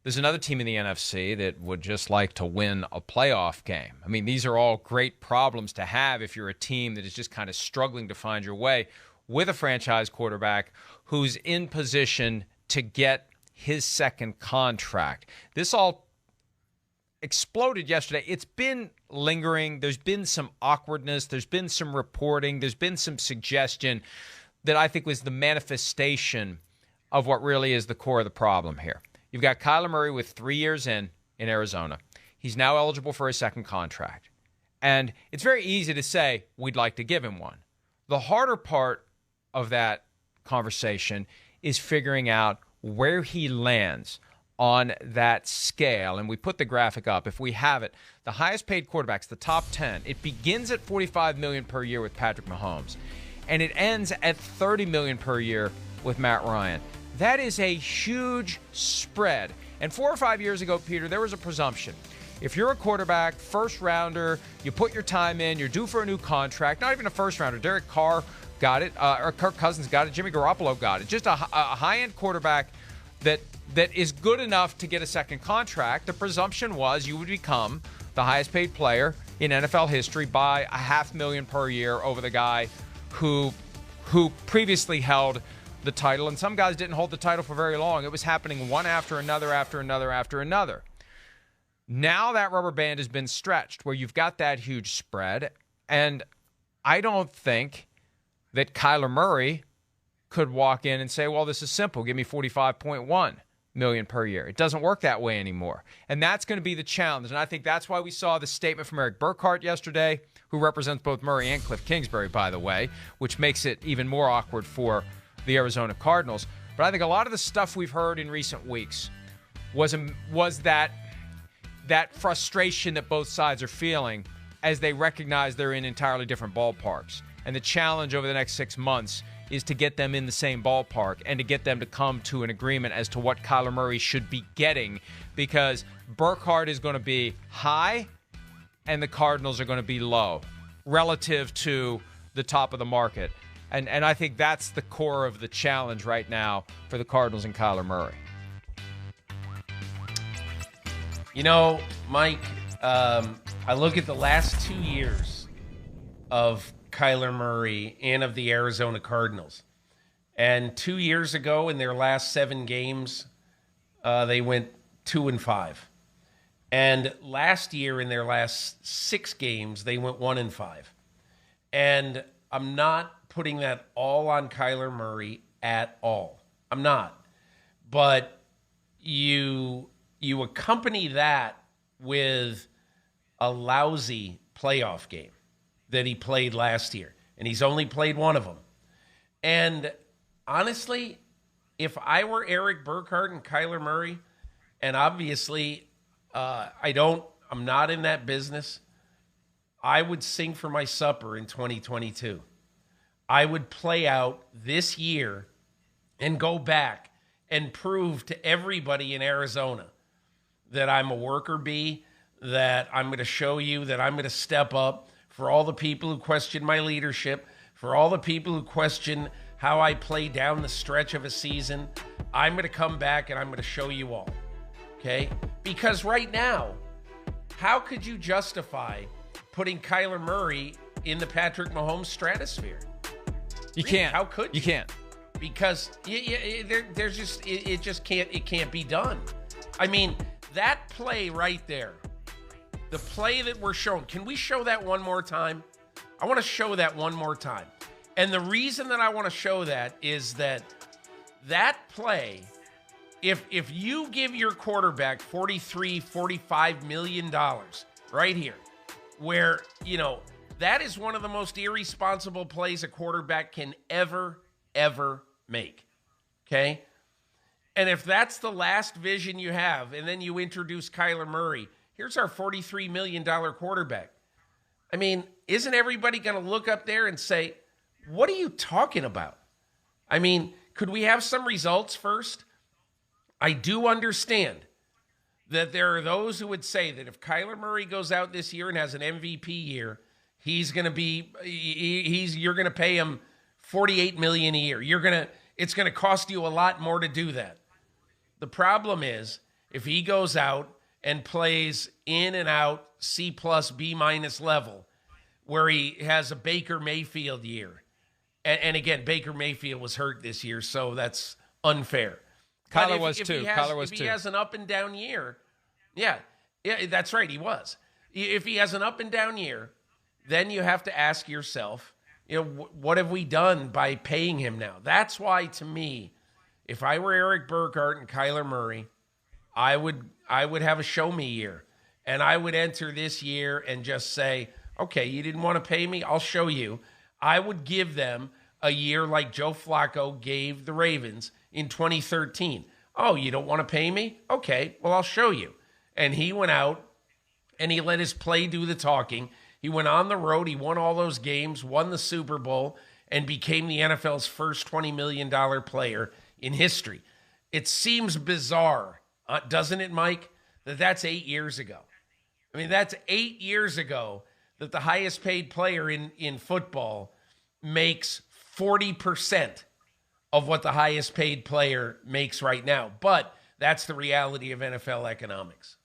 There's another team in the NFC that would just like to win a playoff game. I mean, these are all great problems to have if you're a team that is just kind of struggling to find your way with a franchise quarterback who's in position to get his second contract. This all exploded yesterday. It's been lingering. There's been some awkwardness. There's been some reporting. There's been some suggestion that I think was the manifestation of what really is the core of the problem here. You've got Kyler Murray with 3 years in Arizona. He's now eligible for a second contract. And it's very easy to say, we'd like to give him one. The harder part of that conversation is figuring out where he lands on that scale. And we put the graphic up. If we have it, the highest paid quarterbacks, the top 10, it begins at $45 million per year with Patrick Mahomes. And it ends at $30 million per year with Matt Ryan. That is a huge spread. And 4 or 5 years ago, Peter, there was a presumption. If you're a quarterback, first rounder, you put your time in, you're due for a new contract, not even a first rounder. Derek Carr got it, or Kirk Cousins got it, Jimmy Garoppolo got it. Just a high-end quarterback that is good enough to get a second contract. The presumption was you would become the highest paid player in NFL history by $500,000 per year over the guy who previously held the title, and some guys didn't hold the title for very long. It was happening one after another, after another, after another. Now that rubber band has been stretched where you've got that huge spread, and I don't think that Kyler Murray could walk in and say, well, this is simple. Give me $45.1 million per year. It doesn't work that way anymore. And that's going to be the challenge. And I think that's why we saw the statement from Eric Burkhart yesterday, who represents both Murray and Cliff Kingsbury, by the way, which makes it even more awkward for the Arizona Cardinals. But I think a lot of the stuff we've heard in recent weeks was that frustration that both sides are feeling as they recognize they're in entirely different ballparks. And the challenge over the next 6 months is to get them in the same ballpark and to get them to come to an agreement as to what Kyler Murray should be getting, because Burkhardt is going to be high and the Cardinals are going to be low relative to the top of the market. And I think that's the core of the challenge right now for the Cardinals and Kyler Murray. You know, Mike, I look at the last 2 years of Kyler Murray and of the Arizona Cardinals. And 2 years ago, in their last 7 games, they went 2-5. And last year, in their last 6 games, they went 1-5. And I'm not putting that all on Kyler Murray at all. I'm not. But you accompany that with a lousy playoff game that he played last year, and he's only played one of them. And honestly, if I were Eric Burkhardt and Kyler Murray, and obviously I'm not in that business, I would sing for my supper in 2022. I would play out this year and go back and prove to everybody in Arizona that I'm a worker bee, that I'm going to show you that I'm going to step up. For all the people who question my leadership, for all the people who question how I play down the stretch of a season, I'm going to come back and I'm going to show you all, okay? Because right now, how could you justify putting Kyler Murray in the Patrick Mahomes stratosphere? You can't. How could you? You can't. Because there's just it just can't be done. I mean, that play right there, the play that we're showing, can we show that one more time? I want to show that one more time. And the reason that I want to show that is that play, if you give your quarterback $45 million right here, where, you know, that is one of the most irresponsible plays a quarterback can ever make, okay? And if that's the last vision you have, and then you introduce Kyler Murray, here's our $43 million quarterback. I mean, isn't everybody going to look up there and say, what are you talking about? I mean, could we have some results first? I do understand that there are those who would say that if Kyler Murray goes out this year and has an MVP year, he's going to be, you're going to pay him $48 million a year. It's going to cost you a lot more to do that. The problem is if he goes out and plays in and out C plus B minus level, where he has a Baker Mayfield year. And again, Baker Mayfield was hurt this year, so that's unfair. Kyler was too. If he has an up and down year, yeah, that's right, he was. If he has an up and down year, then you have to ask yourself, what have we done by paying him now? That's why, to me, if I were Eric Burkhart and Kyler Murray, I would have a show me year. And I would enter this year and just say, okay, you didn't want to pay me? I'll show you. I would give them a year like Joe Flacco gave the Ravens in 2013. Oh, you don't want to pay me? Okay, well, I'll show you. And he went out and he let his play do the talking. He went on the road. He won all those games, won the Super Bowl, and became the NFL's first $20 million player in history. It seems bizarre, doesn't it, Mike, that that's 8 years ago? I mean, that's 8 years ago that the highest paid player in football makes 40% of what the highest paid player makes right now. But that's the reality of NFL economics.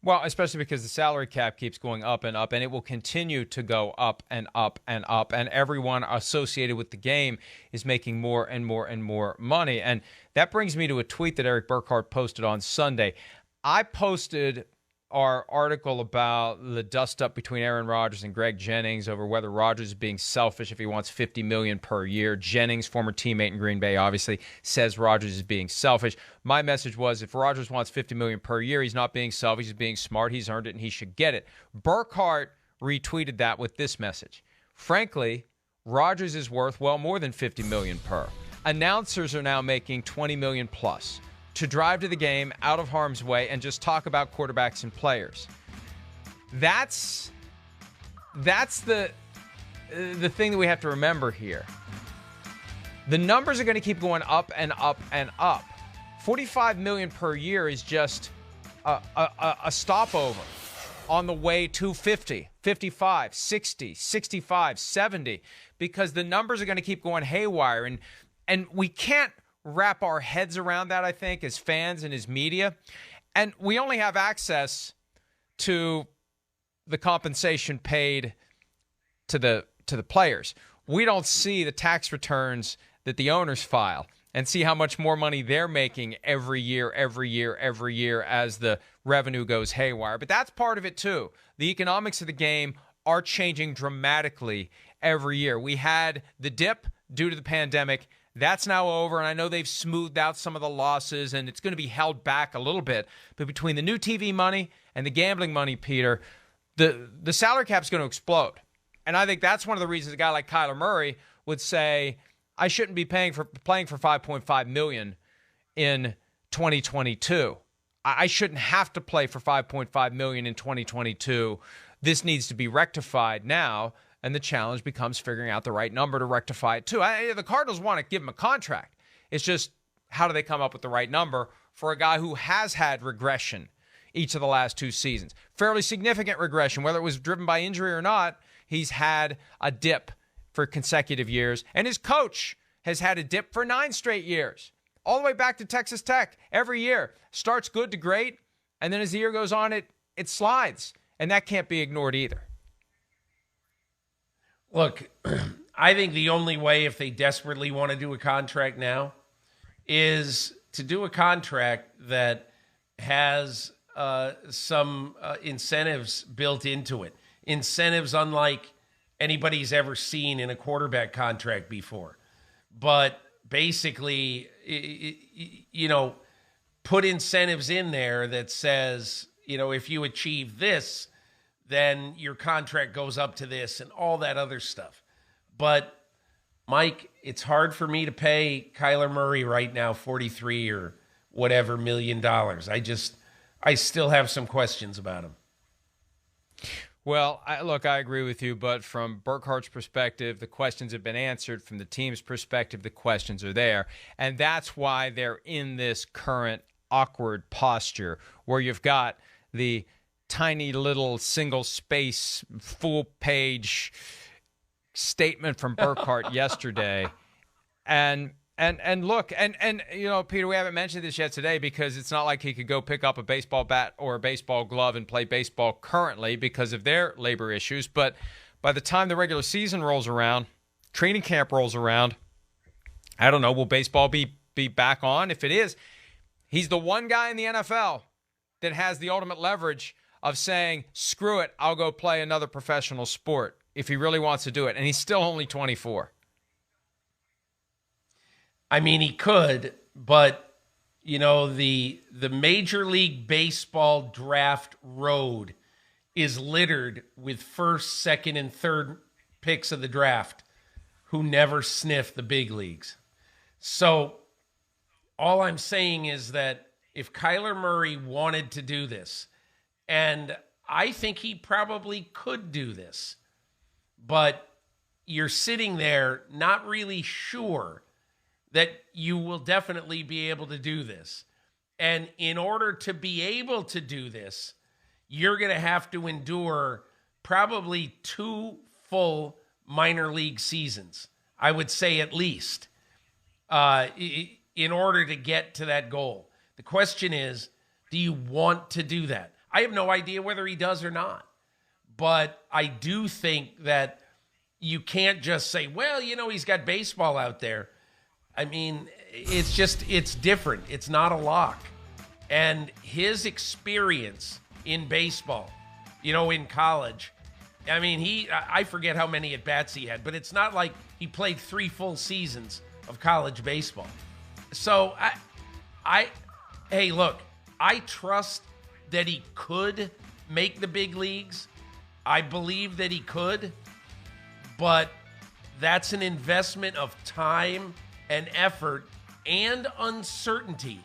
Well, especially because the salary cap keeps going up, and it will continue to go up and up and up, and everyone associated with the game is making more and more and more money. And that brings me to a tweet that Eric Burkhart posted on Sunday. I posted our article about the dust-up between Aaron Rodgers and Greg Jennings over whether Rodgers is being selfish if he wants $50 million per year. Jennings, former teammate in Green Bay, obviously says Rodgers is being selfish. My message was, if Rodgers wants $50 million per year, he's not being selfish, he's being smart, he's earned it, and he should get it. Burkhart retweeted that with this message. Frankly, Rodgers is worth well more than $50 million per. Announcers are now making $20 million plus to drive to the game out of harm's way and just talk about quarterbacks and players. That's the thing that we have to remember here. The numbers are going to keep going up and up and up. $45 million per year is just a stopover on the way to 50, 55, 60, 65, 70, because the numbers are going to keep going haywire, and we can't wrap our heads around that, I think, as fans and as media. And we only have access to the compensation paid to the players. We don't see the tax returns that the owners file and see how much more money they're making every year as the revenue goes haywire. But that's part of it too. The economics of the game are changing dramatically every year. We had the dip due to the pandemic. That's now over, and I know they've smoothed out some of the losses, and it's going to be held back a little bit. But between the new TV money and the gambling money, Peter, the salary cap is going to explode. And I think that's one of the reasons a guy like Kyler Murray would say, I shouldn't be playing for $5.5 million in 2022. I shouldn't have to play for $5.5 million in 2022. This needs to be rectified now. And the challenge becomes figuring out the right number to rectify it, too. The Cardinals want to give him a contract. It's just, how do they come up with the right number for a guy who has had regression each of the last two seasons? Fairly significant regression, whether it was driven by injury or not. He's had a dip for consecutive years. And his coach has had a dip for 9 straight years, all the way back to Texas Tech. Every year starts good to great, and then as the year goes on, it slides. And that can't be ignored either. Look, I think the only way, if they desperately want to do a contract now, is to do a contract that has some incentives built into it. Incentives unlike anybody's ever seen in a quarterback contract before. But basically, put incentives in there that says, if you achieve this, then your contract goes up to this and all that other stuff. But, Mike, it's hard for me to pay Kyler Murray right now $43 or whatever $1 million. I still have some questions about him. Well, I agree with you, but from Burkhart's perspective, the questions have been answered. From the team's perspective, the questions are there. And that's why they're in this current awkward posture where you've got the tiny little single space full page statement from Burkhart yesterday. And And look, and you know, Peter, we haven't mentioned this yet today because it's not like he could go pick up a baseball bat or a baseball glove and play baseball currently because of their labor issues. But by the time the regular season rolls around, training camp rolls around, I don't know, will baseball be back on? If it is, he's the one guy in the NFL that has the ultimate leverage of saying, screw it, I'll go play another professional sport if he really wants to do it. And he's still only 24. I mean, he could, but, you know, the Major League Baseball draft road is littered with first, second, and third picks of the draft who never sniff the big leagues. So all I'm saying is that if Kyler Murray wanted to do this, and I think he probably could do this, but you're sitting there not really sure that you will definitely be able to do this. And in order to be able to do this, you're going to have to endure probably 2 full minor league seasons, I would say at least, in order to get to that goal. The question is, do you want to do that? I have no idea whether he does or not. But I do think that you can't just say, well, you know, he's got baseball out there. I mean, it's different. It's not a lock. And his experience in baseball, you know, in college, I mean, I forget how many at-bats he had, but it's not like he played 3 full seasons of college baseball. So, hey, look, I trust that he could make the big leagues. I believe that he could, but that's an investment of time and effort and uncertainty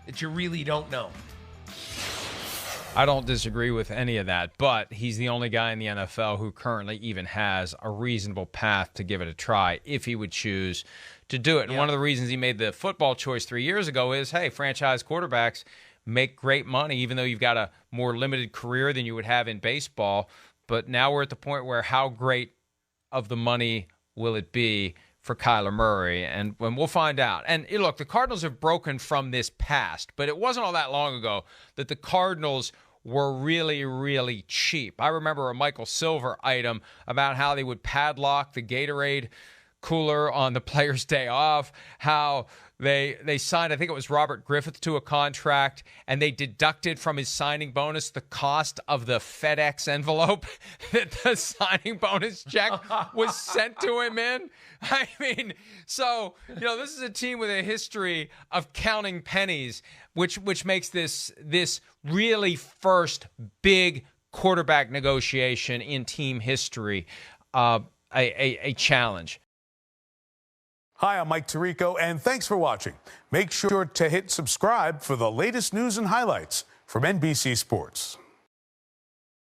that you really don't know. I don't disagree with any of that, but he's the only guy in the NFL who currently even has a reasonable path to give it a try if he would choose to do it. And one of the reasons he made the football choice 3 years ago is, hey, franchise quarterbacks make great money, even though you've got a more limited career than you would have in baseball. But now we're at the point where how great of the money will it be for Kyler Murray? And when we'll find out. And look, the Cardinals have broken from this past, but it wasn't all that long ago that the Cardinals were really, really cheap. I remember a Michael Silver item about how they would padlock the Gatorade cooler on the player's day off, how they signed, I think it was Robert Griffith, to a contract, and they deducted from his signing bonus the cost of the FedEx envelope that the signing bonus check was sent to him in. I mean, so, you know, this is a team with a history of counting pennies, which makes this really first big quarterback negotiation in team history a challenge. Hi, I'm Mike Tirico, and thanks for watching. Make sure to hit subscribe for the latest news and highlights from NBC Sports.